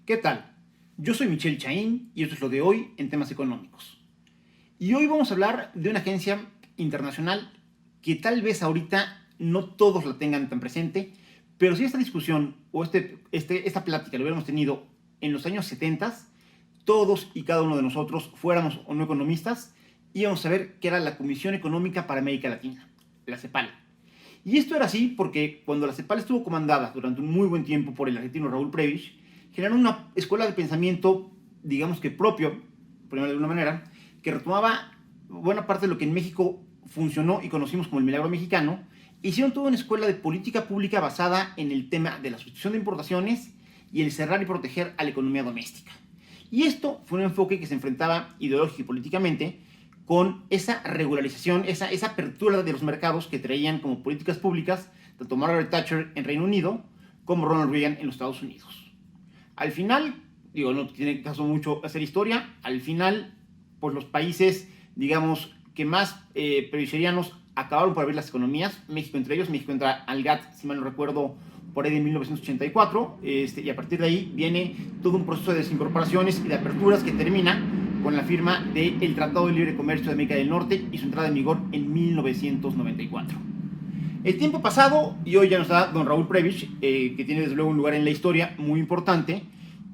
¿Qué tal? Yo soy Michelle Chaín y esto es lo de hoy en temas económicos. Y hoy vamos a hablar de una agencia internacional que tal vez ahorita no todos la tengan tan presente, pero si esta discusión o esta plática lo hubiéramos tenido en los años 70, todos y cada uno de nosotros, fuéramos o no economistas, íbamos a ver qué era la Comisión Económica para América Latina, la CEPAL. Y esto era así porque cuando la CEPAL estuvo comandada durante un muy buen tiempo por el argentino Raúl Prebisch, generaron una escuela de pensamiento, digamos que propio, por llamarlo de alguna manera, que retomaba buena parte de lo que en México funcionó y conocimos como el milagro mexicano. Hicieron toda una escuela de política pública basada en el tema de la sustitución de importaciones y el cerrar y proteger a la economía doméstica. Y esto fue un enfoque que se enfrentaba ideológico y políticamente con esa regularización, esa apertura de los mercados que traían como políticas públicas tanto Margaret Thatcher en Reino Unido como Ronald Reagan en los Estados Unidos. Al final, digo, no tiene caso mucho hacer historia, al final, pues los países, digamos, que más periferianos acabaron por abrir las economías, México entre ellos, México entra al GATT, si mal no recuerdo, por ahí de 1984, y a partir de ahí viene todo un proceso de desincorporaciones y de aperturas que termina con la firma del Tratado de Libre Comercio de América del Norte y su entrada en vigor en 1994. El tiempo pasado y hoy ya no está don Raúl Prebisch, que tiene desde luego un lugar en la historia muy importante,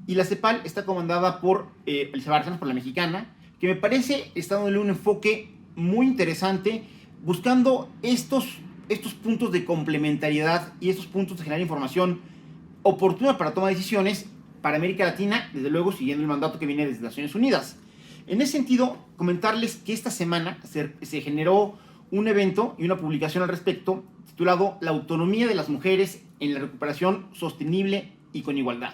y la CEPAL está comandada por Elisa Bárcenas, por la mexicana, que me parece está dándole un enfoque muy interesante, buscando estos puntos de complementariedad y estos puntos de generar información oportuna para tomar decisiones para América Latina, desde luego siguiendo el mandato que viene desde las Naciones Unidas. En ese sentido, comentarles que esta semana se generó un evento y una publicación al respecto titulado La autonomía de las mujeres en la recuperación sostenible y con igualdad.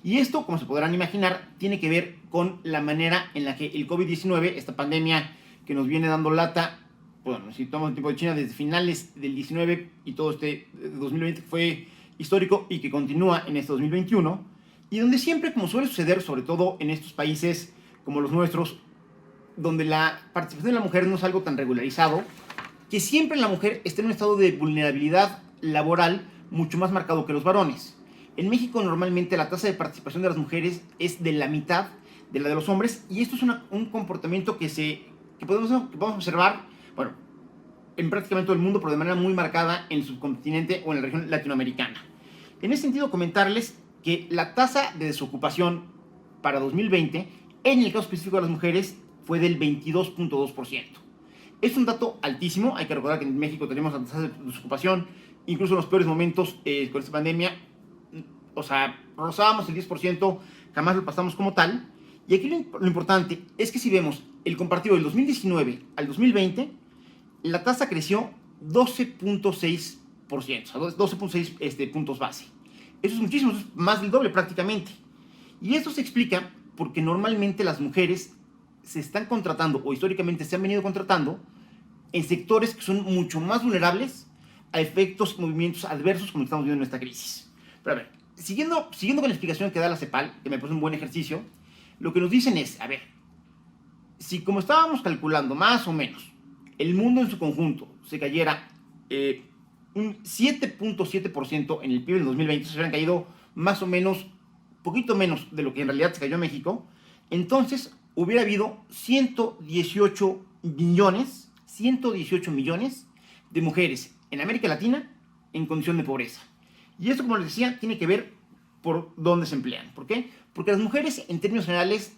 Y esto, como se podrán imaginar, tiene que ver con la manera en la que el COVID-19, esta pandemia que nos viene dando lata, bueno, si tomamos el tiempo de China desde finales del 19 y todo este 2020 fue histórico y que continúa en este 2021, y donde siempre, como suele suceder, sobre todo en estos países como los nuestros, donde la participación de la mujer no es algo tan regularizado, que siempre la mujer está en un estado de vulnerabilidad laboral mucho más marcado que los varones. En México normalmente la tasa de participación de las mujeres es de la mitad de la de los hombres, y esto es un comportamiento que podemos observar, bueno, en prácticamente todo el mundo, pero de manera muy marcada en el subcontinente o en la región latinoamericana. En ese sentido, comentarles que la tasa de desocupación para 2020, en el caso específico de las mujeres, fue del 22.2%. Es un dato altísimo. Hay que recordar que en México tenemos la tasa de desocupación, incluso en los peores momentos con esta pandemia, o sea, rozábamos el 10%, jamás lo pasamos como tal. Y aquí lo importante es que si vemos el comparativo del 2019 al 2020, la tasa creció 12.6%, o sea, 12.6 puntos base. Eso es muchísimo, eso es más del doble prácticamente. Y esto se explica porque normalmente las mujeres se están contratando, o históricamente se han venido contratando, en sectores que son mucho más vulnerables a efectos y movimientos adversos como estamos viendo en esta crisis. Pero a ver, siguiendo con la explicación que da la CEPAL, que me parece un buen ejercicio, lo que nos dicen es, a ver, si como estábamos calculando más o menos, el mundo en su conjunto se cayera un 7.7% en el PIB del 2020, se hubieran caído más o menos, poquito menos de lo que en realidad se cayó en México, entonces hubiera habido 118 millones de mujeres en América Latina en condición de pobreza. Y esto, como les decía, tiene que ver por dónde se emplean. ¿Por qué? Porque las mujeres, en términos generales,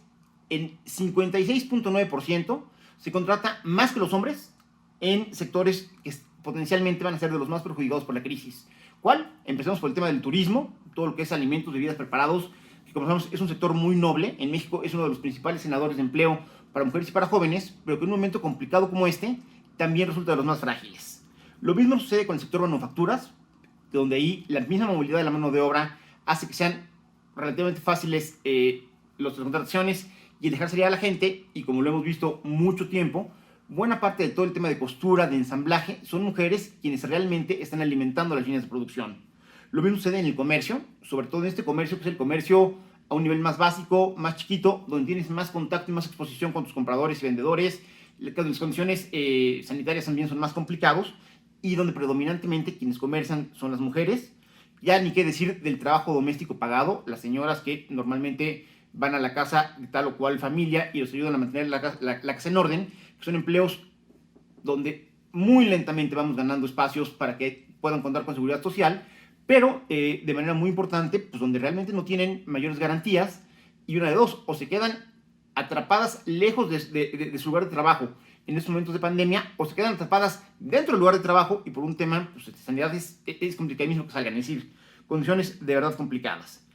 en 56.9% se contrata más que los hombres en sectores que potencialmente van a ser de los más perjudicados por la crisis. ¿Cuál? Empecemos por el tema del turismo, todo lo que es alimentos, bebidas preparados, que como sabemos es un sector muy noble. En México es uno de los principales generadores de empleo para mujeres y para jóvenes, pero que en un momento complicado como este también resulta de los más frágiles. Lo mismo sucede con el sector manufacturas, donde ahí la misma movilidad de la mano de obra hace que sean relativamente fáciles las contrataciones y el dejar salir a la gente, y como lo hemos visto mucho tiempo, buena parte de todo el tema de costura, de ensamblaje, son mujeres quienes realmente están alimentando las líneas de producción. Lo mismo sucede en el comercio, sobre todo en este comercio que es el comercio a un nivel más básico, más chiquito, donde tienes más contacto y más exposición con tus compradores y vendedores, las condiciones sanitarias también son más complicados, y donde predominantemente quienes comercian son las mujeres, Ya ni qué decir del trabajo doméstico pagado, las señoras que normalmente van a la casa de tal o cual familia y los ayudan a mantener la casa en orden, que son empleos donde muy lentamente vamos ganando espacios para que puedan contar con seguridad social, pero de manera muy importante, pues donde realmente no tienen mayores garantías, y una de dos, o se quedan atrapadas lejos de su lugar de trabajo en estos momentos de pandemia, o se quedan atrapadas dentro del lugar de trabajo y por un tema pues, de sanidad es complicadísimo que salgan, es decir, condiciones de verdad complicadas.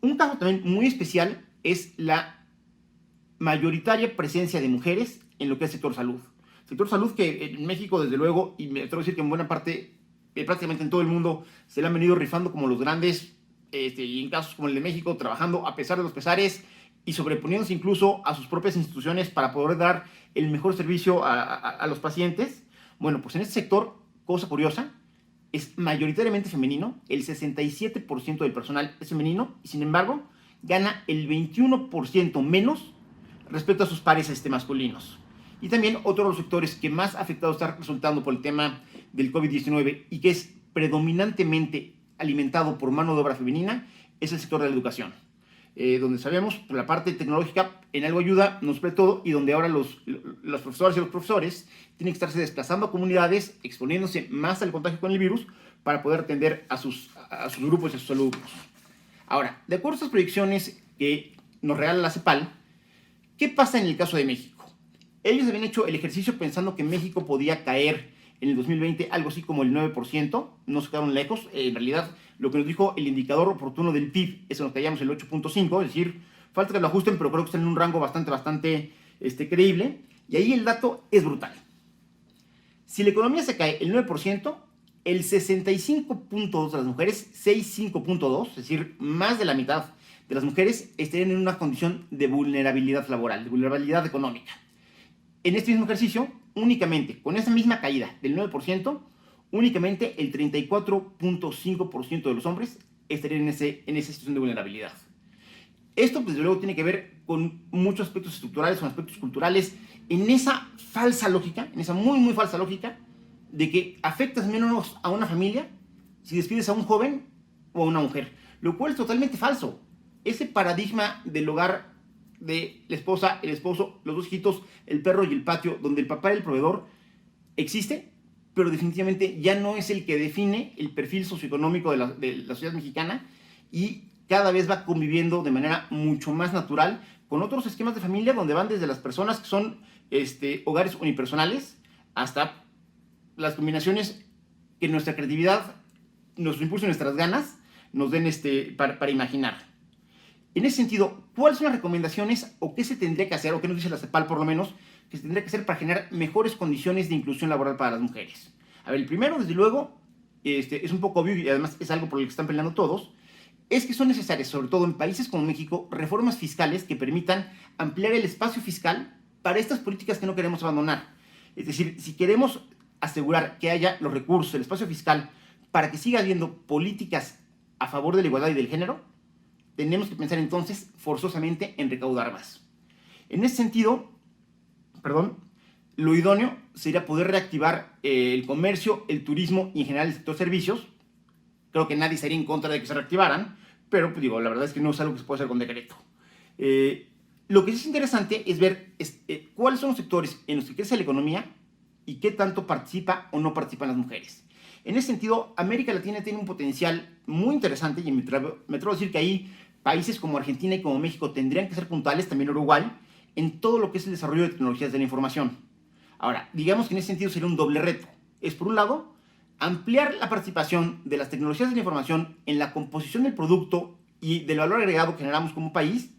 Un caso también muy especial es la mayoritaria presencia de mujeres en lo que es el sector salud. Sector salud que en México, desde luego, y me atrevo a decir que en buena parte, prácticamente en todo el mundo, se le han venido rifando como los grandes, y en casos como el de México, trabajando a pesar de los pesares y sobreponiéndose incluso a sus propias instituciones para poder dar el mejor servicio a los pacientes. Bueno, pues en este sector, cosa curiosa, es mayoritariamente femenino, el 67% del personal es femenino y sin embargo gana el 21% menos respecto a sus pares masculinos. Y también otro de los sectores que más afectado está resultando por el tema del COVID-19 y que es predominantemente alimentado por mano de obra femenina es el sector de la educación. Donde sabemos que la parte tecnológica en algo ayuda, no sobre todo, y donde ahora los profesores y los profesores tienen que estarse desplazando a comunidades, exponiéndose más al contagio con el virus para poder atender a sus grupos y a sus alumnos. Ahora, de acuerdo a estas proyecciones que nos regala la CEPAL, ¿qué pasa en el caso de México? Ellos habían hecho el ejercicio pensando que México podía caer en el 2020 algo así como el 9%, no se quedaron lejos. En realidad, lo que nos dijo el indicador oportuno del PIB es en lo que hallamos el 8.5, es decir, falta que lo ajusten, pero creo que está en un rango bastante creíble. Y ahí el dato es brutal. Si la economía se cae el 9%, el 65.2% de las mujeres, 65.2%, es decir, más de la mitad de las mujeres estarían en una condición de vulnerabilidad laboral, de vulnerabilidad económica. En este mismo ejercicio, únicamente, con esa misma caída del 9%, únicamente el 34.5% de los hombres estarían en esa situación de vulnerabilidad. Esto, desde luego, tiene que ver con muchos aspectos estructurales, con aspectos culturales, en esa falsa lógica, en esa muy falsa lógica, de que afectas menos a una familia si despides a un joven o a una mujer, lo cual es totalmente falso. Ese paradigma del hogar de la esposa, el esposo, los dos hijitos, el perro y el patio, donde el papá era el proveedor, existe, pero definitivamente ya no es el que define el perfil socioeconómico de la sociedad mexicana y cada vez va conviviendo de manera mucho más natural con otros esquemas de familia donde van desde las personas que son hogares unipersonales hasta las combinaciones que nuestra creatividad, nuestro impulso y nuestras ganas nos den para imaginar. En ese sentido, ¿cuáles son las recomendaciones o qué se tendría que hacer, o qué nos dice la CEPAL por lo menos, que se tendría que hacer para generar mejores condiciones de inclusión laboral para las mujeres? A ver, el primero, desde luego, es un poco obvio y además es algo por lo que están peleando todos, es que son necesarias, sobre todo en países como México, reformas fiscales que permitan ampliar el espacio fiscal para estas políticas que no queremos abandonar. Es decir, si queremos asegurar que haya los recursos, el espacio fiscal, para que siga habiendo políticas a favor de la igualdad y del género, tenemos que pensar entonces forzosamente en recaudar más. En ese sentido, lo idóneo sería poder reactivar el comercio, el turismo y en general el sector servicios. Creo que nadie estaría en contra de que se reactivaran, pero pues, la verdad es que no es algo que se puede hacer con decreto. Lo que sí es interesante es ver cuáles son los sectores en los que crece la economía y qué tanto participa o no participan las mujeres. En ese sentido, América Latina tiene un potencial muy interesante y me atrevo a decir que ahí países como Argentina y como México tendrían que ser puntuales, también Uruguay, en todo lo que es el desarrollo de tecnologías de la información. Ahora, digamos que en ese sentido sería un doble reto. Es, por un lado, ampliar la participación de las tecnologías de la información en la composición del producto y del valor agregado que generamos como país,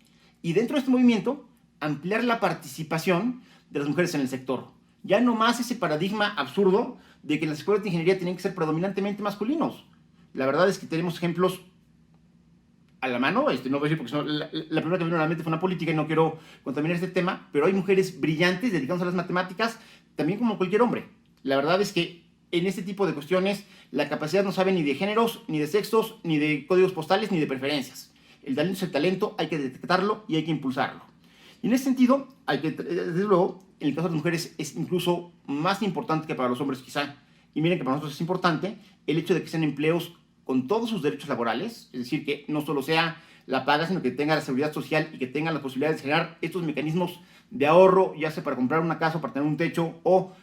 y dentro de este movimiento, ampliar la participación de las mujeres en el sector. Ya no más ese paradigma absurdo de que las escuelas de ingeniería tienen que ser predominantemente masculinos. La verdad es que tenemos ejemplos a la mano, no voy a decir porque la primera que vino a la mente fue una política y no quiero contaminar este tema, pero hay mujeres brillantes dedicadas a las matemáticas, también como cualquier hombre. La verdad es que en este tipo de cuestiones la capacidad no sabe ni de géneros, ni de sexos, ni de códigos postales, ni de preferencias. El talento es el talento, hay que detectarlo y hay que impulsarlo. Y en ese sentido, desde luego, en el caso de las mujeres es incluso más importante que para los hombres quizá, y miren que para nosotros es importante, el hecho de que sean empleos con todos sus derechos laborales, es decir, que no solo sea la paga, sino que tenga la seguridad social y que tenga la posibilidad de generar estos mecanismos de ahorro, ya sea para comprar una casa, para tener un techo o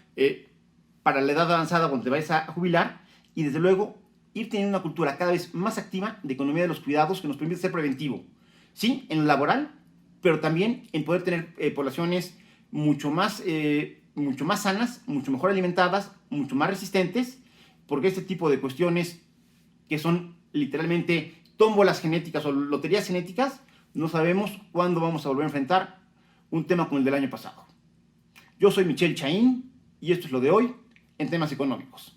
para la edad avanzada cuando te vayas a jubilar, y desde luego ir teniendo una cultura cada vez más activa de economía de los cuidados que nos permite ser preventivo, sí, en lo laboral, pero también en poder tener poblaciones mucho más sanas, mucho mejor alimentadas, mucho más resistentes, porque este tipo de cuestiones que son literalmente tómbolas genéticas o loterías genéticas, no sabemos cuándo vamos a volver a enfrentar un tema como el del año pasado. Yo soy Michel Chaín y esto es lo de hoy en temas económicos.